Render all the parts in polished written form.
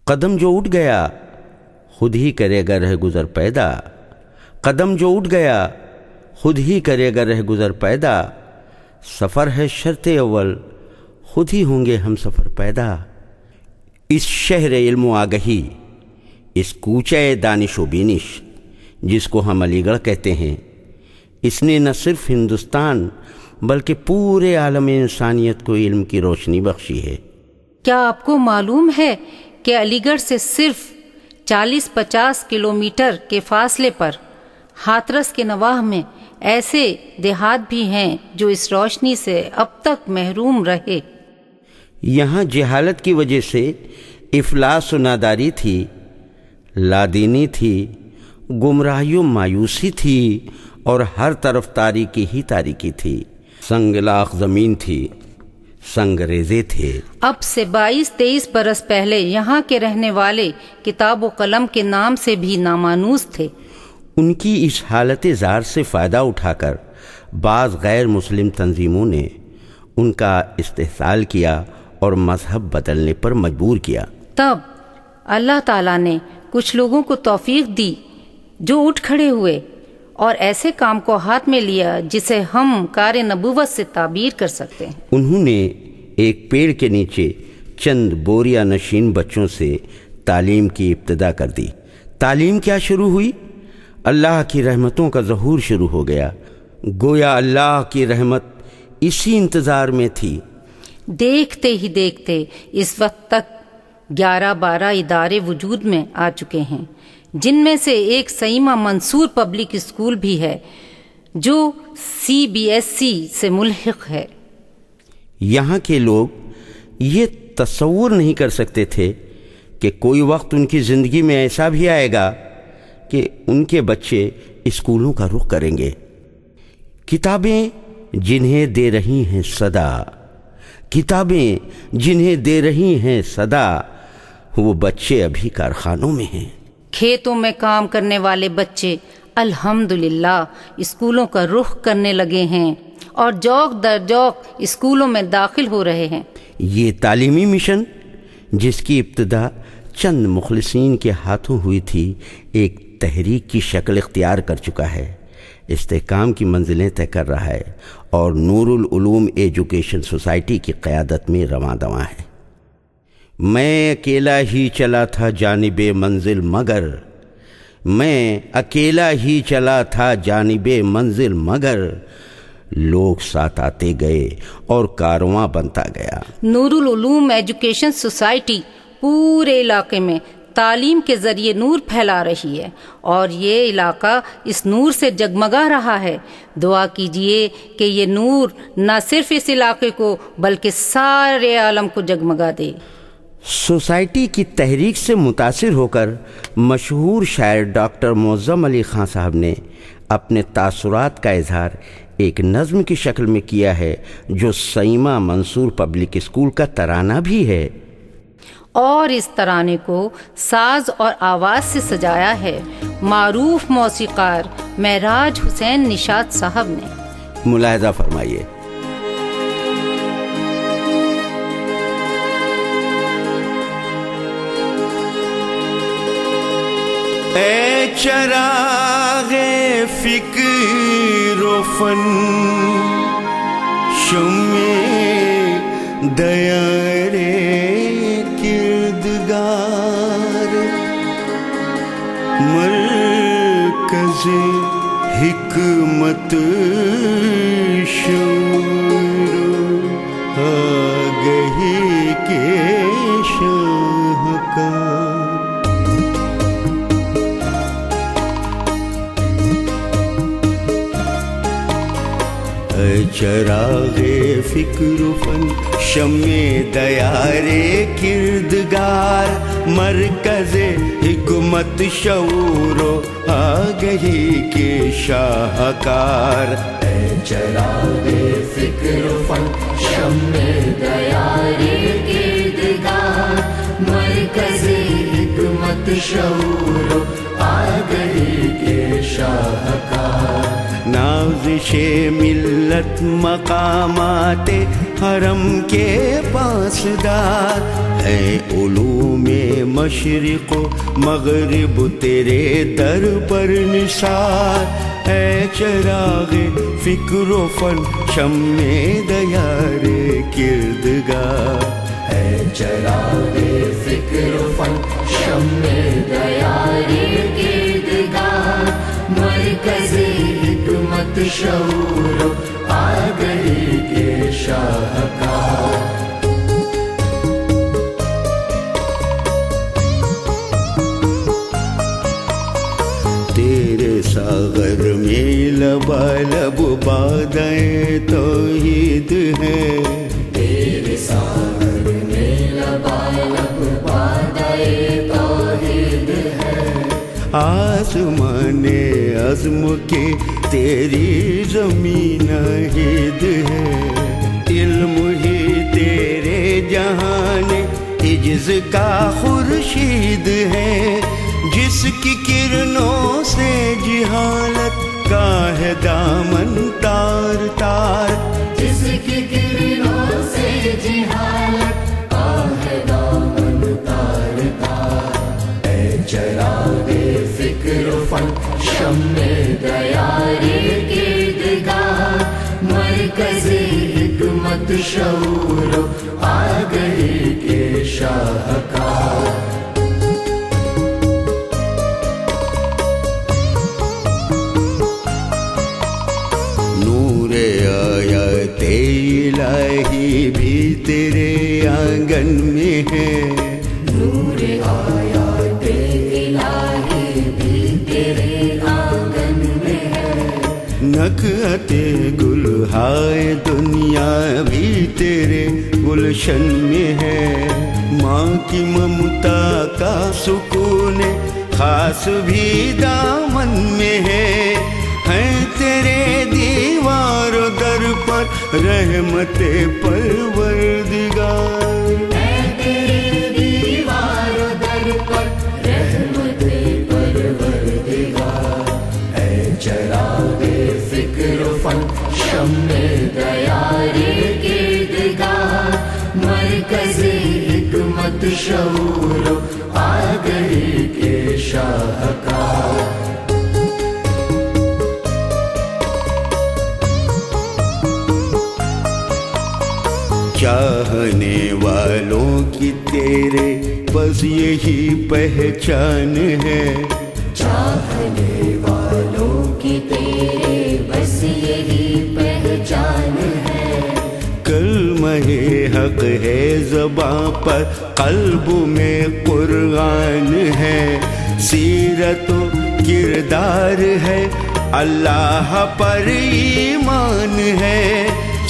قدم جو اٹھ گیا خود ہی کرے گا رہ گزر پیدا، قدم جو اٹھ گیا خود ہی کرے گا رہ گزر پیدا، سفر ہے شرط اول خود ہی ہوں گے ہم سفر پیدا۔ اس شہر علم و آگہی، اس کوچے دانش و بینش جس کو ہم علی گڑھ کہتے ہیں، اس نے نہ صرف ہندوستان بلکہ پورے عالم انسانیت کو علم کی روشنی بخشی ہے۔ کیا آپ کو معلوم ہے کہ علی گڑھ سے صرف 40-50 کلومیٹر کے فاصلے پر ہاتھرس کے نواح میں ایسے دیہات بھی ہیں جو اس روشنی سے اب تک محروم رہے؟ یہاں جہالت کی وجہ سے افلاس و ناداری تھی، لادینی تھی، گمراہی و مایوسی تھی، اور ہر طرف تاریکی ہی تاریکی تھی، سنگ لاخ زمین تھی، سنگ ریزے تھے۔ اب سے 22-23 برس پہلے یہاں کے رہنے والے کتاب و قلم کے نام سے بھی نامانوس تھے۔ ان کی اس حالت زار سے فائدہ اٹھا کر بعض غیر مسلم تنظیموں نے ان کا استحصال کیا اور مذہب بدلنے پر مجبور کیا۔ تب اللہ تعالیٰ نے کچھ لوگوں کو توفیق دی جو اٹھ کھڑے ہوئے اور ایسے کام کو ہاتھ میں لیا جسے ہم کار نبوت سے تعبیر کر سکتے ہیں۔ انہوں نے ایک پیڑ کے نیچے چند بوریا نشین بچوں سے تعلیم کی ابتدا کر دی۔ تعلیم کیا شروع ہوئی؟ اللہ کی رحمتوں کا ظہور شروع ہو گیا، گویا اللہ کی رحمت اسی انتظار میں تھی۔ دیکھتے ہی دیکھتے اس وقت تک 11-12 ادارے وجود میں آ چکے ہیں، جن میں سے ایک سیمہ منصور پبلک اسکول بھی ہے جو CBSE سے ملحق ہے۔ یہاں کے لوگ یہ تصور نہیں کر سکتے تھے کہ کوئی وقت ان کی زندگی میں ایسا بھی آئے گا کہ ان کے بچے اسکولوں کا رخ کریں گے۔ کتابیں جنہیں دے رہی ہیں صدا، کتابیں جنہیں دے رہی ہیں صدا، وہ بچے ابھی کارخانوں میں ہیں۔ کھیتوں میں کام کرنے والے بچے الحمدللہ اسکولوں کا رخ کرنے لگے ہیں اور جوق در جوق اسکولوں میں داخل ہو رہے ہیں۔ یہ تعلیمی مشن جس کی ابتدا چند مخلصین کے ہاتھوں ہوئی تھی، ایک تحریک کی شکل اختیار کر چکا ہے، استحکام کی منزلیں طے کر رہا ہے اور نور العلوم ایجوکیشن سوسائٹی کی قیادت میں رواں دواں ہے۔ میں اکیلا ہی چلا تھا جانب منزل مگر، میں اکیلا ہی چلا تھا جانب منزل مگر، لوگ ساتھ آتے گئے اور کارواں بنتا گیا۔ نور العلوم ایجوکیشن سوسائٹی پورے علاقے میں تعلیم کے ذریعے نور پھیلا رہی ہے اور یہ علاقہ اس نور سے جگمگا رہا ہے۔ دعا کیجئے کہ یہ نور نہ صرف اس علاقے کو بلکہ سارے عالم کو جگمگا دے۔ سوسائٹی کی تحریک سے متاثر ہو کر مشہور شاعر ڈاکٹر معظم علی خان صاحب نے اپنے تاثرات کا اظہار ایک نظم کی شکل میں کیا ہے جو سیمہ منصور پبلک اسکول کا ترانہ بھی ہے، اور اس ترانے کو ساز اور آواز سے سجایا ہے معروف موسیقار معراج حسین نشاط صاحب نے۔ ملاحظہ فرمائیے۔ اے چراغ فکر و فن، شمع دیار کردگار، مرکز حکمت شعور آگہی کے شاہکار۔ چراغ فکر و فن، شمع دیار کردگار، مرکز حکمت شعور و آگہی کے شاہکار۔ اے چراغ فکر و فن، شمع دیار کردگار، مرکز حکمت شعور و آگہی کے شاہکار۔ نازش ملت مقامات حرم کے پاسدار، ہے علوم مشرق و مغرب تیرے در پر نثار، اے چراغ فکر و فن شمع دیار کردگار، اے چراغ فکر و فن شمع دیار کردگار، مرکز حکمت شعور و آگہی کے شاہکار۔ تیرے ساغر میں لبالب بادیں توحید ہے، تیرے ساغر میں لبالب بادیں توحید ہے، آسمان عزم کے تیری زمین ہد ہے، علم ہی تیرے جہان عجز کا خورشید ہے، جس کی کرنوں سے جہالت کا ہے دامن تار تار، جس کی کرنوں سے جہالت کا ہے دامن تار تار، اے چراغ فکر و فن شمع دیار کردگار، مرکز حکمت شعور و آگہی کے شاہکار۔ نور آیات الہی بھی تیرے آنگن میں ہے، نور آیات الہی بھی تیرے آنگن میں ہے، نکہت گلہائے دنیا بھی تیرے گلشن میں ہے، ماں کی ممتا کا سکون خاص بھی دامن میں ہے، تیرے دیوار و در پر رحمت پروردگار، اے تیرے دیوار و در پر رحمت پروردگار، اے چراغ فکر و فن شمع دیار کردگار، مرکز حکمت شعور و آگہی کے شاہکار۔ چاہنے والوں کی تیرے بس یہی پہچان ہے، چاہنے والوں کی تیرے بس یہی پہچان ہے، کلمہ حق ہے زباں پر قلب میں قرآن ہے، سیرت و کردار ہے اللہ پر ایمان ہے،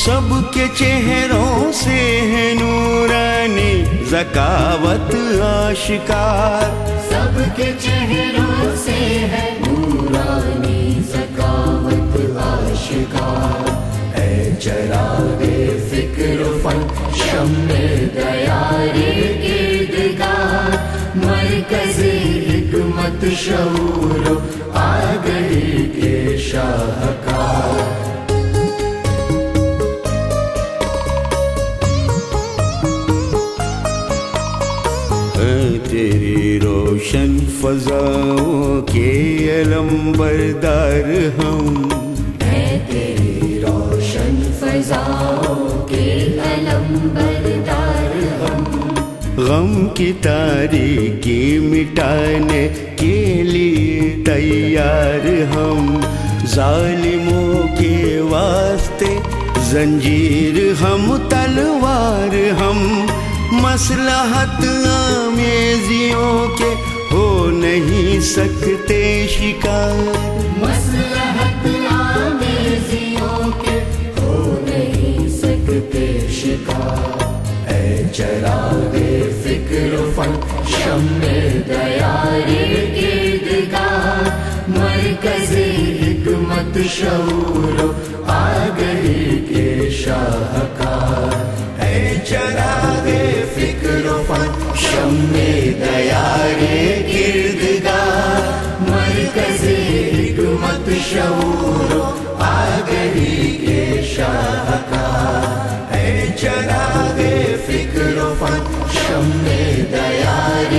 سب کے چہروں سے ہے نورانی ذکاوت آشکار، سب کے چہروں سے ہے نورانی ذکاوت آشکار، اے چراغ فکر و فن شمع دیار کردگار، مرکز حکمت شعور و آگہی کے شاہکار۔ تیری روشن فضاؤں کے علم بردار ہم، اے تیری روشن فضاؤں کے علم بردار ہم، غم کی تاریکی مٹانے کے لیے تیار ہم، ظالموں کے واسطے زنجیر ہم تلوار ہم، مصلحت آمیزیوں کے ہو نہیں سکتے شکار، مصلحت آمیزیوں کے ہو نہیں سکتے شکار، اے چراغ فکر و فن شمع دیار کردگار، مرکز حکمت شعور و آگہی کے شاہکار، اے چراغ فکر و فن شمع دیار کردگار، مرکز حکمت شعور و آگہی کے شاہکار، اے چراغ فکر و فن شمع دیار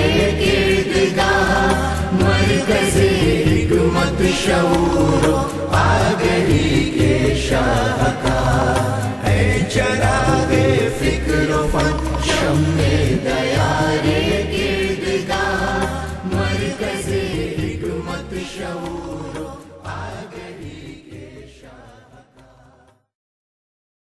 شعور آگہی کے شاہکار، اے چراغ فکر و فن شمع دیار کردگار، مرکز حکمت شعور